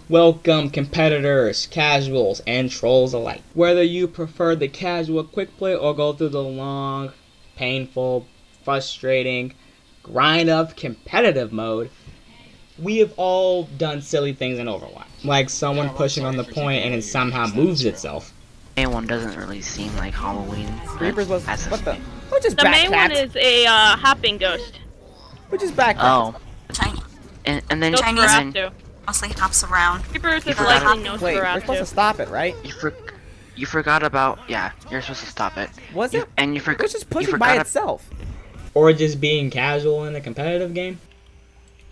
Welcome competitors, casuals, and trolls alike. Whether you prefer the casual quick play or go through the long, painful, frustrating, grind up competitive mode, we have all done silly things in Overwatch. Like someone pushing on the point and it somehow moves itself. main one doesn't really seem like Halloween. Reapers was what the? Who just The main one backpacked? is a hopping ghost. Who just backpacked? Oh, Tiny. and then Nosferatu. Mostly hops around. Reapers is forgot likely Wait, we're supposed to Nosferatu. stop it, right? you forgot about you're supposed to stop it. Was it? And you forgot. It was just pushing by itself. Or just being casual in a competitive game.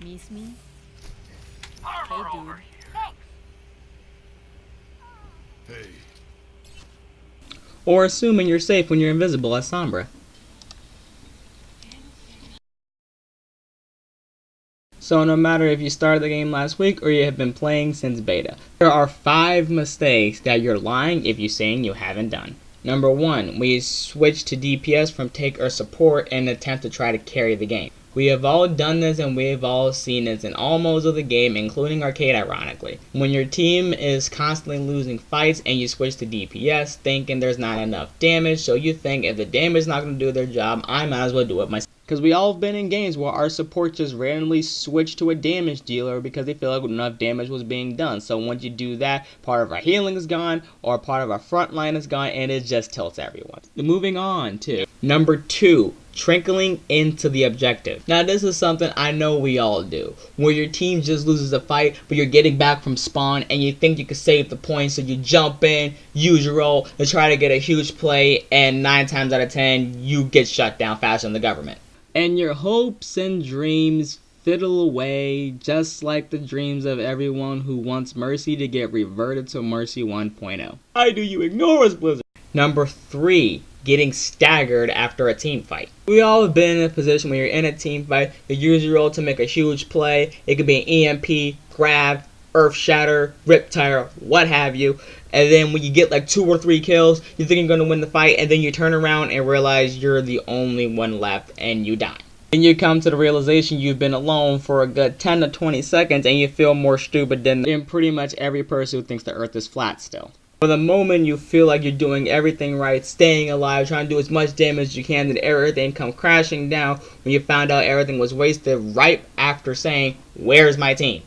Miss me? Hey, dude. Or assuming you're safe when you're invisible as Sombra. So no matter if you started the game last week or you have been playing since beta, there are 5 mistakes that you're lying if you're saying you haven't done. Number 1, we switched to DPS from take or support in an attempt to try to carry the game. We have all done this and we have all seen this in all modes of the game, including arcade ironically. When your team is constantly losing fights and you switch to DPS thinking there's not enough damage, so you think if the damage is not going to do their job, I might as well do it myself. Because we all have been in games where our support just randomly switched to a damage dealer because they feel like enough damage was being done. So once you do that, part of our healing is gone or part of our front line is gone and it just tilts everyone. Moving on to number 2. Trickling into the objective. Now this is something I know we all do. Where your team just loses a fight, but you're getting back from spawn and you think you can save the point, so you jump in, use your ult, and try to get a huge play, and 9 times out of 10 you get shut down faster than the government. And your hopes and dreams fiddle away just like the dreams of everyone who wants Mercy to get reverted to Mercy 1.0. Why do you ignore us, Blizzard? Number 3. Getting staggered after a team fight. We all have been in a position where you're in a team fight, you use your ult to make a huge play. It could be an EMP, grab, earth shatter, riptire, what have you. And then when you get like 2 or 3 kills, you think you're going to win the fight, and then you turn around and realize you're the only one left and you die. Then you come to the realization you've been alone for a good 10 to 20 seconds and you feel more stupid than pretty much every person who thinks the earth is flat still. For the moment you feel like you're doing everything right, staying alive, trying to do as much damage as you can, then everything come crashing down when you found out everything was wasted right after saying, "Where's my team?"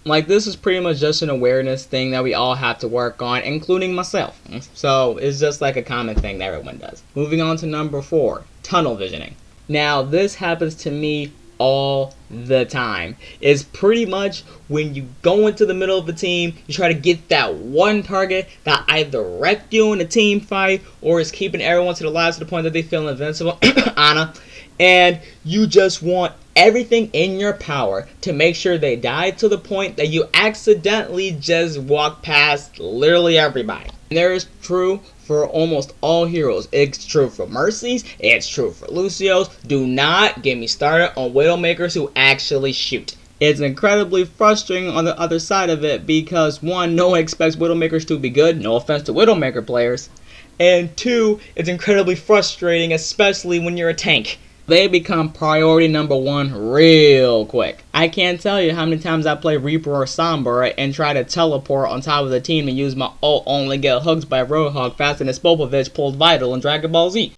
Like, this is pretty much just an awareness thing that we all have to work on, including myself. So it's just like a common thing that everyone does. Moving on to number 4, tunnel visioning. Now this happens to me all the time. It's pretty much when you go into the middle of a team, you try to get that one target that either wrecked you in a team fight or is keeping everyone to the lives to the point that they feel invincible. Anna. And you just want everything in your power to make sure they die to the point that you accidentally just walk past literally everybody. And there is true for almost all heroes. It's true for Mercies, it's true for Lucios. Do not get me started on Widowmakers who actually shoot. It's incredibly frustrating on the other side of it because 1, no one expects Widowmakers to be good, no offense to Widowmaker players. And 2, it's incredibly frustrating, especially when you're a tank. They become priority number 1 real quick. I can't tell you how many times I play Reaper or Sombra and try to teleport on top of the team and use my ult only get hooked by Roadhog faster than Spopovich pulled Vital in Dragon Ball Z.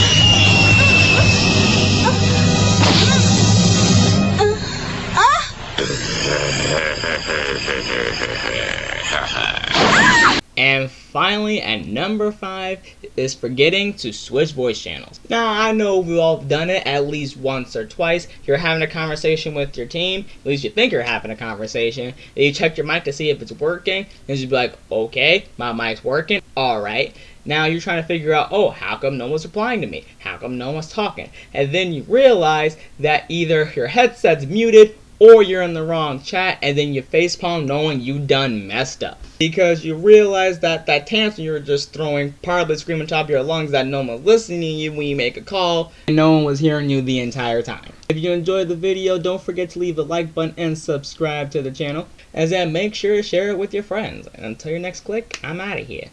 And finally, at number 5, is forgetting to switch voice channels. Now, I know we've all done it at least once or twice. You're having a conversation with your team, at least you think you're having a conversation, and you check your mic to see if it's working, and you be like, okay, my mic's working, alright. Now you're trying to figure out, oh, how come no one's replying to me? How come no one's talking? And then you realize that either your headset's muted or you're in the wrong chat, and then you facepalm knowing you done messed up. Because you realize that that tantrum you were just throwing, partly screaming top of your lungs that no one's listening to you when you make a call, and no one was hearing you the entire time. If you enjoyed the video, don't forget to leave a like button and subscribe to the channel. As that, make sure to share it with your friends. And until your next click, I'm out of here.